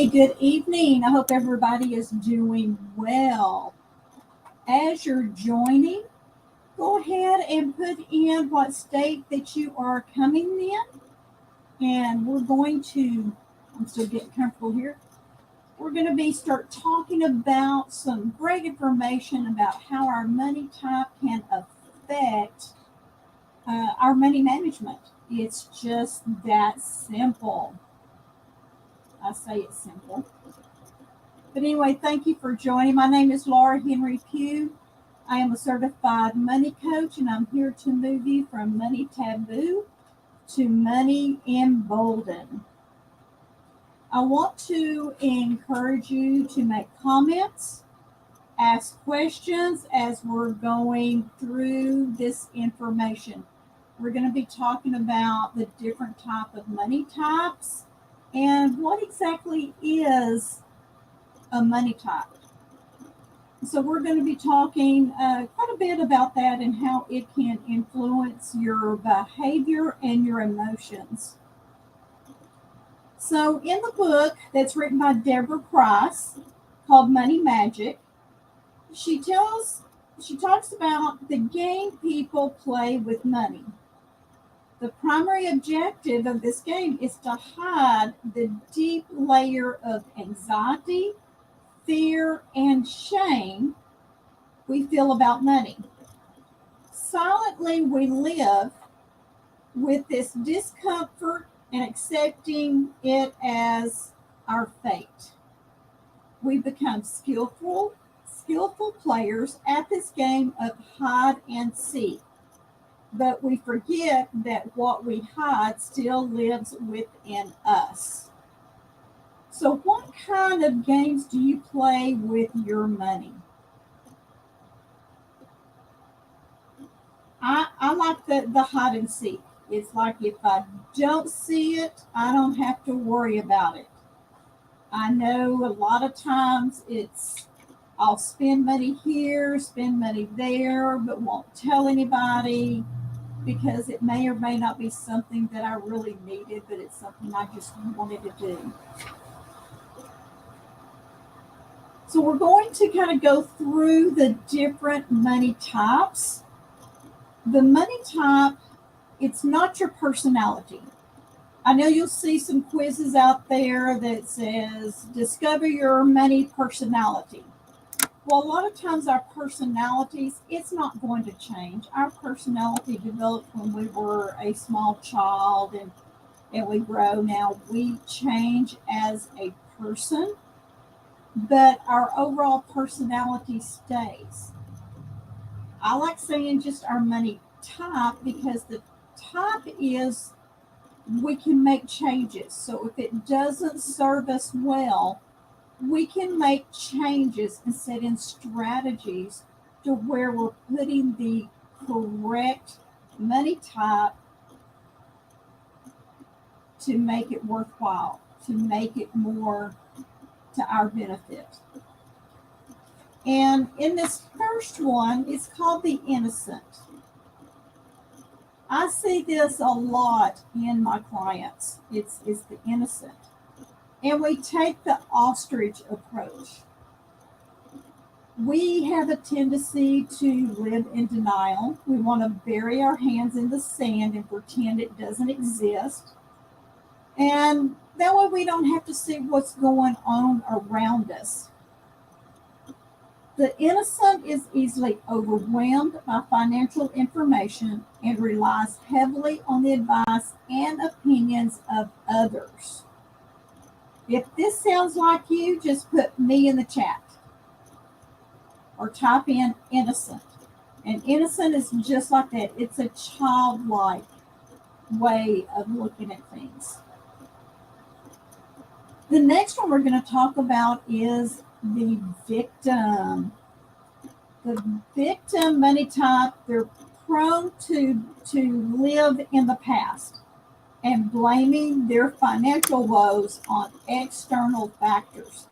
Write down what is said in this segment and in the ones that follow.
good evening. I hope everybody is doing well. As you're joining, go ahead and put in what state that you are coming in. And we're going to, I'm still getting comfortable here. We're going to start talking about some great information about how our money type can affect our money management. It's just that simple. I say it's simple. But anyway, thank you for joining. My name is Laura Henry-Pugh. I am a certified money coach, and I'm here to move you from money taboo to money emboldened. I want to encourage you to make comments, ask questions as we're going through this information. We're going to be talking about the different type of money types and what exactly is a money type. So we're going to be talking quite a bit about that and how it can influence your behavior and your emotions. So in the book that's written by Deborah Price called Money Magic, she talks about the game people play with money. The primary objective of this game is to hide the deep layer of anxiety, fear, and shame we feel about money. Silently, we live with this discomfort and accepting it as our fate. We become skillful players at this game of hide and seek. But we forget that what we hide still lives within us. So what kind of games do you play with your money? I like the hide and seek. It's like if I don't see it, I don't have to worry about it. I know a lot of times I'll spend money here, spend money there, but won't tell anybody because it may or may not be something that I really needed, but it's something I just wanted to do. So we're going to kind of go through the different money types. The money type, it's not your personality. I know you'll see some quizzes out there that says, discover your money personality. Well, a lot of times our personalities, it's not going to change. Our personality developed when we were a small child and we grow. Now we change as a person, but our overall personality stays. I like saying just our money type because the type is we can make changes. So if it doesn't serve us well, we can make changes and set in strategies to where we're putting the correct money type to make it worthwhile, to make it more to our benefit. And in this first one, it's called the innocent. I see this a lot in my clients. It's the innocent. And we take the ostrich approach. We have a tendency to live in denial. We want to bury our hands in the sand and pretend it doesn't exist. And that way we don't have to see what's going on around us. The innocent is easily overwhelmed by financial information and relies heavily on the advice and opinions of others. If this sounds like you, just put me in the chat or type in innocent. And innocent is just like that. It's a childlike way of looking at things. The next one we're going to talk about is the victim. The victim money type, they're prone to live in the past and blaming their financial woes on external factors.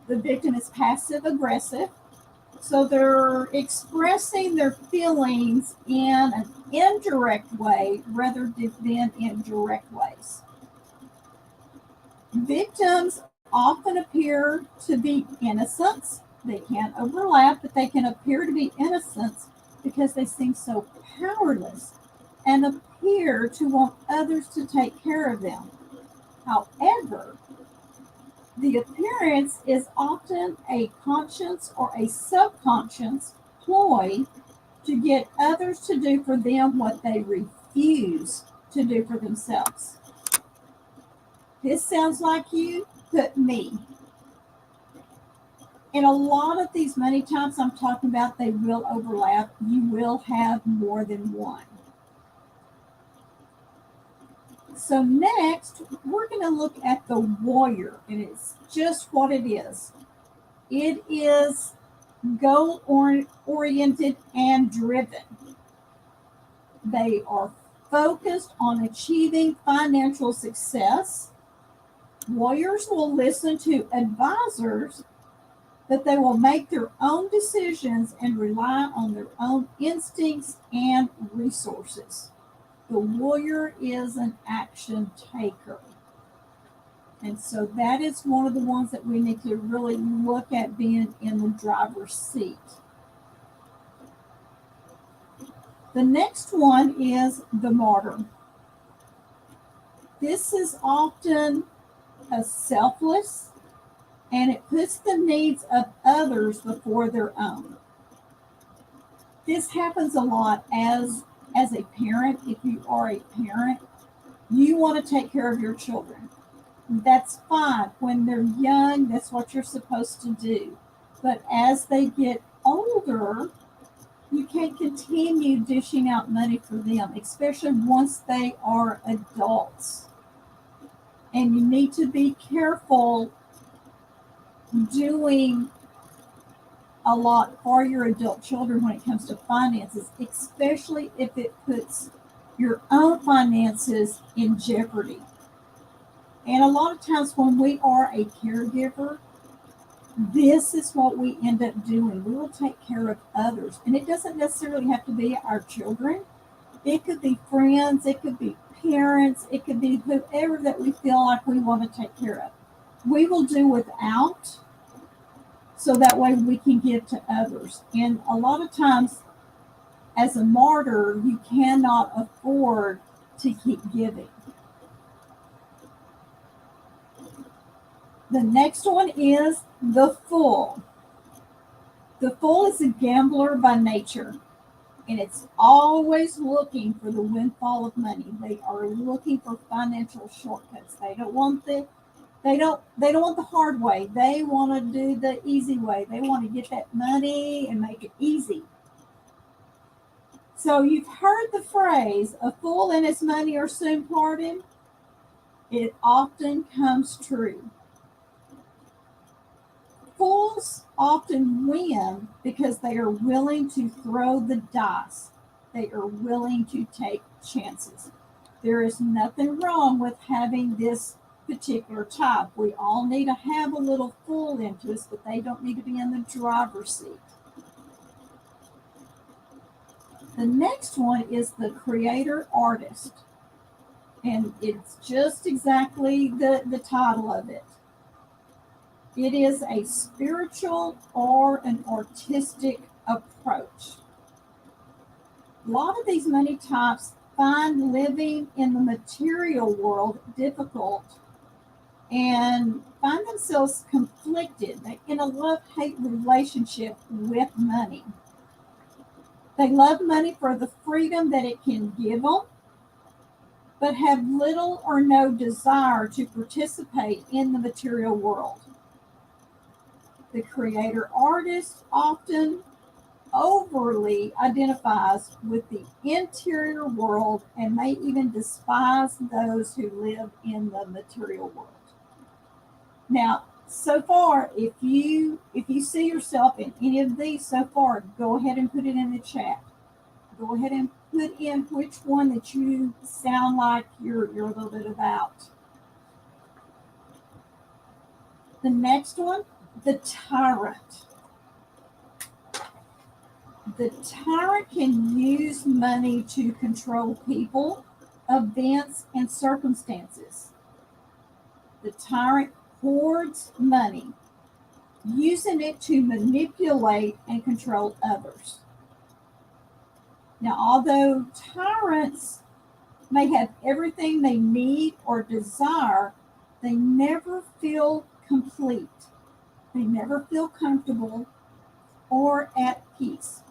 The victim is passive aggressive, so they're expressing their feelings in an indirect way rather than in direct ways. Victims often appear to be innocents. They can't overlap, but they can appear to be innocents because they seem so powerless and appear to want others to take care of them. However, the appearance is often a conscious or a subconscious ploy to get others to do for them what they refuse to do for themselves. This sounds like you? Put me. And a lot of these money types I'm talking about, they will overlap. You will have more than one. So next, we're going to look at the warrior, and it's just what it is. It is goal-oriented and driven. They are focused on achieving financial success. Warriors will listen to advisors, but they will make their own decisions and rely on their own instincts and resources. The warrior is an action taker. And so that is one of the ones that we need to really look at being in the driver's seat. The next one is the martyr. This is often a selfless, and it puts the needs of others before their own. This happens a lot as a parent. If you are a parent, you want to take care of your children. That's fine. When they're young, that's what you're supposed to do. But as they get older, you can't continue dishing out money for them, especially once they are adults. And you need to be careful doing a lot for your adult children when it comes to finances, especially if it puts your own finances in jeopardy. And a lot of times when we are a caregiver, this is what we end up doing. We will take care of others. And it doesn't necessarily have to be our children. It could be friends, it could be parents, it could be whoever that we feel like we want to take care of. We will do without, so that way we can give to others. And a lot of times, as a martyr, you cannot afford to keep giving. The next one is the fool. The fool is a gambler by nature, and it's always looking for the windfall of money. They are looking for financial shortcuts. They don't want the hard way. They want to do the easy way. They want to get that money and make it easy. So you've heard the phrase, a fool and his money are soon parted. It often comes true. Fools often win because they are willing to throw the dice. They are willing to take chances. There is nothing wrong with having this particular type. We all need to have a little fool into us, but they don't need to be in the driver's seat. The next one is the creator artist. And it's just exactly the title of it. It is a spiritual or an artistic approach. A lot of these money types find living in the material world difficult and find themselves conflicted in a love-hate relationship with money. They love money for the freedom that it can give them, but have little or no desire to participate in the material world. The creator artist often overly identifies with the interior world and may even despise those who live in the material world. Now, so far, if you see yourself in any of these so far, go ahead and put it in the chat. Go ahead and put in which one that you sound like you're a little bit about. The next one, the tyrant. The tyrant can use money to control people, events, and circumstances. The tyrant hoards money, using it to manipulate and control others. Now, although tyrants may have everything they need or desire, they never feel complete. They never feel comfortable or at peace.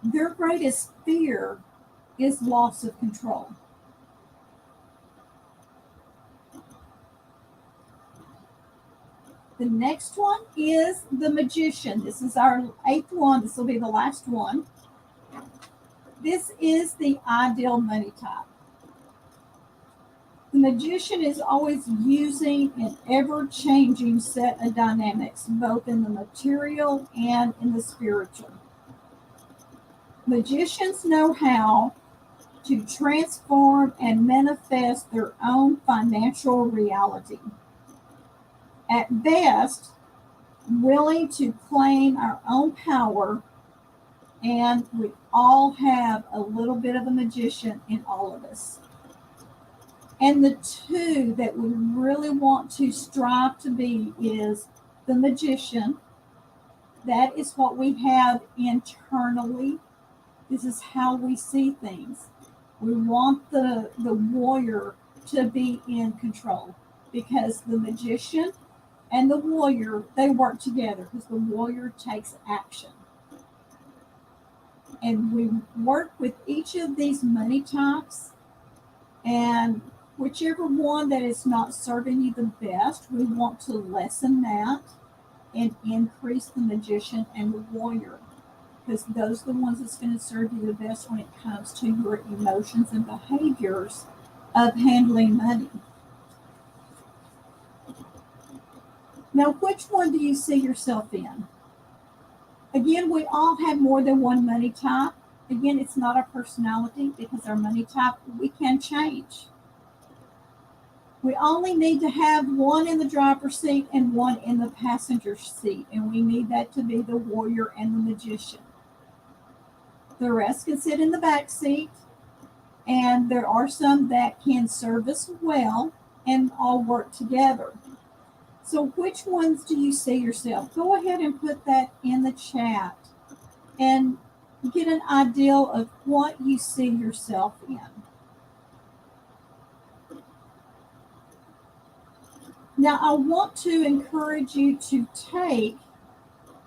Their greatest fear is loss of control. The next one is the magician. This is our 8th one. This will be the last one. This is the ideal money type. The magician is always using an ever-changing set of dynamics, both in the material and in the spiritual. Magicians know how to transform and manifest their own financial reality. At best, willing to claim our own power, and we all have a little bit of a magician in all of us. And the two that we really want to strive to be is the magician. That is what we have internally. This is how we see things. We want the warrior to be in control, because the magician and the warrior, they work together, because the warrior takes action. And we work with each of these money types, and whichever one that is not serving you the best, we want to lessen that and increase the magician and the warrior, because those are the ones that's going to serve you the best when it comes to your emotions and behaviors of handling money. Now, which one do you see yourself in? Again, we all have more than one money type. Again, it's not our personality, because our money type, we can change. We only need to have one in the driver's seat and one in the passenger seat, and we need that to be the warrior and the magician. The rest can sit in the back seat, and there are some that can serve us well and all work together. So which ones do you see yourself? Go ahead and put that in the chat and get an idea of what you see yourself in. Now, I want to encourage you to take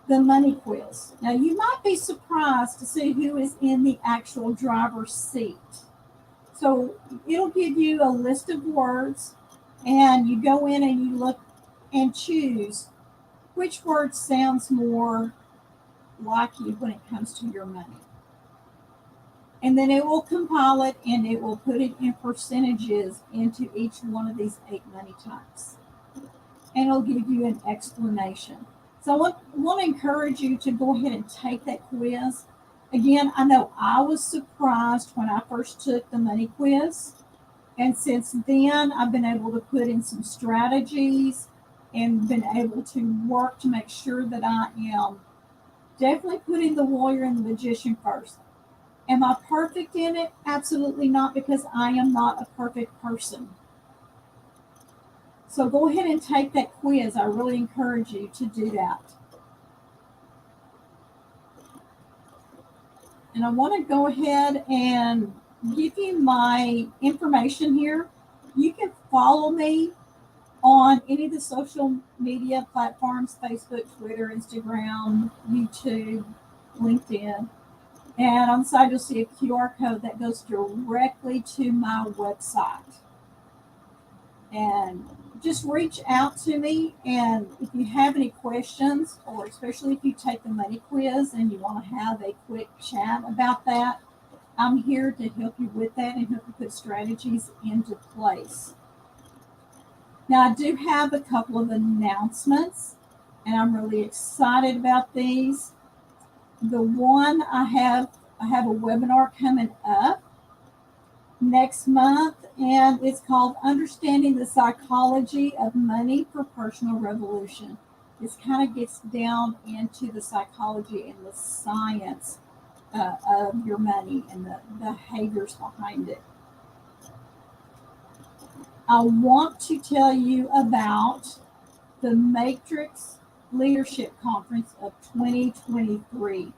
the money quiz. Now, you might be surprised to see who is in the actual driver's seat. So it'll give you a list of words, and you go in and you look and choose which word sounds more like you when it comes to your money. And then it will compile it, and it will put it in percentages into each one of these 8 money types. And it'll give you an explanation. So I want to encourage you to go ahead and take that quiz. Again, I know I was surprised when I first took the money quiz. And since then, I've been able to put in some strategies and been able to work to make sure that I am definitely putting the warrior and the magician first. Am I perfect in it? Absolutely not, because I am not a perfect person. So go ahead and take that quiz. I really encourage you to do that. And I want to go ahead and give you my information here. You can follow me on any of the social media platforms: Facebook, Twitter, Instagram, YouTube, LinkedIn. And on the side, you'll see a QR code that goes directly to my website. And just reach out to me, and if you have any questions, or especially if you take the money quiz and you want to have a quick chat about that, I'm here to help you with that and help you put strategies into place. Now, I do have a couple of announcements, and I'm really excited about these. The one I have a webinar coming up next month, and it's called Understanding the Psychology of Money for Personal Revolution. This kind of gets down into the psychology and the science of your money and the behaviors behind it. I want to tell you about the Matrix Leadership Conference of 2023.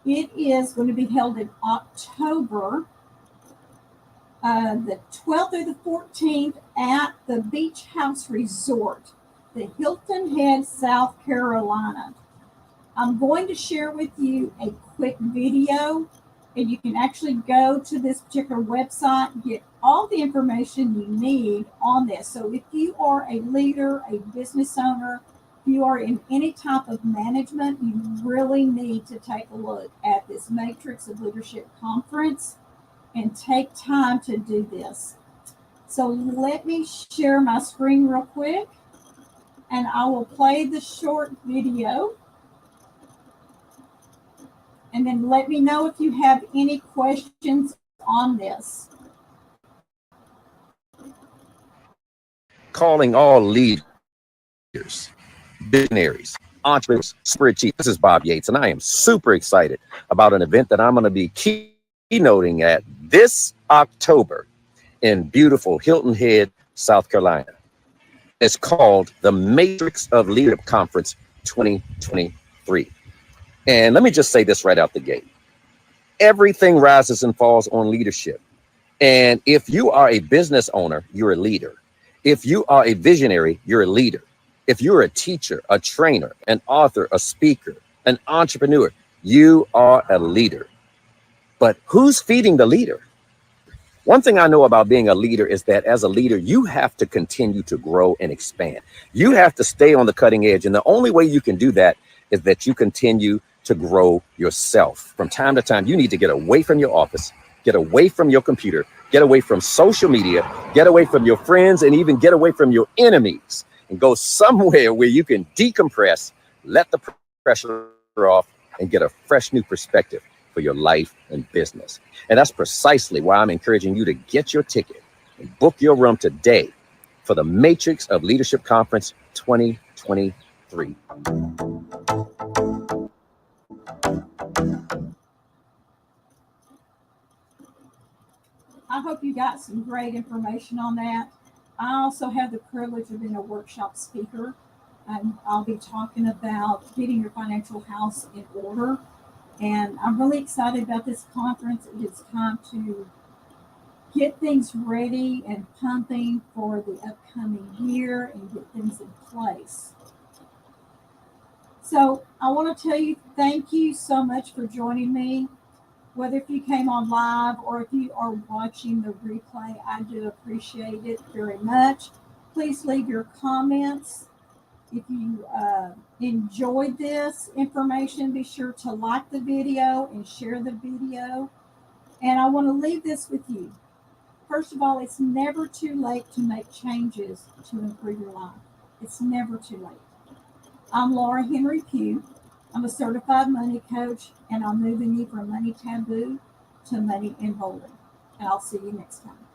It is going to be held in October, the 12th through the 14th at the Beach House Resort, the Hilton Head, South Carolina. I'm going to share with you a quick video, and you can actually go to this particular website, get all the information you need on this. So if you are a leader, a business owner, if you are in any type of management, you really need to take a look at this Matrix of Leadership Conference and take time to do this. So let me share my screen real quick, and I will play the short video. And then let me know if you have any questions on this. Calling all leaders, visionaries, entrepreneurs, spirit chiefs. This is Bob Yates, and I am super excited about an event that I'm going to be keynoting at this October in beautiful Hilton Head, South Carolina. It's called the Matrix of Leadership Conference 2023. And let me just say this right out the gate. Everything rises and falls on leadership. And if you are a business owner, you're a leader. If you are a visionary, you're a leader. If you're a teacher, a trainer, an author, a speaker, an entrepreneur, you are a leader. But who's feeding the leader? One thing I know about being a leader is that as a leader, you have to continue to grow and expand. You have to stay on the cutting edge. And the only way you can do that is that you continue to grow yourself. From time to time, you need to get away from your office, get away from your computer, get away from social media, get away from your friends, and even get away from your enemies and go somewhere where you can decompress, let the pressure off, and get a fresh new perspective for your life and business. And that's precisely why I'm encouraging you to get your ticket and book your room today for the Matrix of Leadership Conference 2023. I hope you got some great information on that. I also have the privilege of being a workshop speaker, and I'll be talking about getting your financial house in order. And I'm really excited about this conference. It is time to get things ready and pumping for the upcoming year and get things in place. So I want to tell you, thank you so much for joining me. Whether if you came on live or if you are watching the replay, I do appreciate it very much. Please leave your comments. If you enjoyed this information, be sure to like the video and share the video. And I want to leave this with you. First of all, it's never too late to make changes to improve your life. It's never too late. I'm Laura Henry-Pugh. I'm a certified money coach, and I'm moving you from money taboo to money emboldened. And I'll see you next time.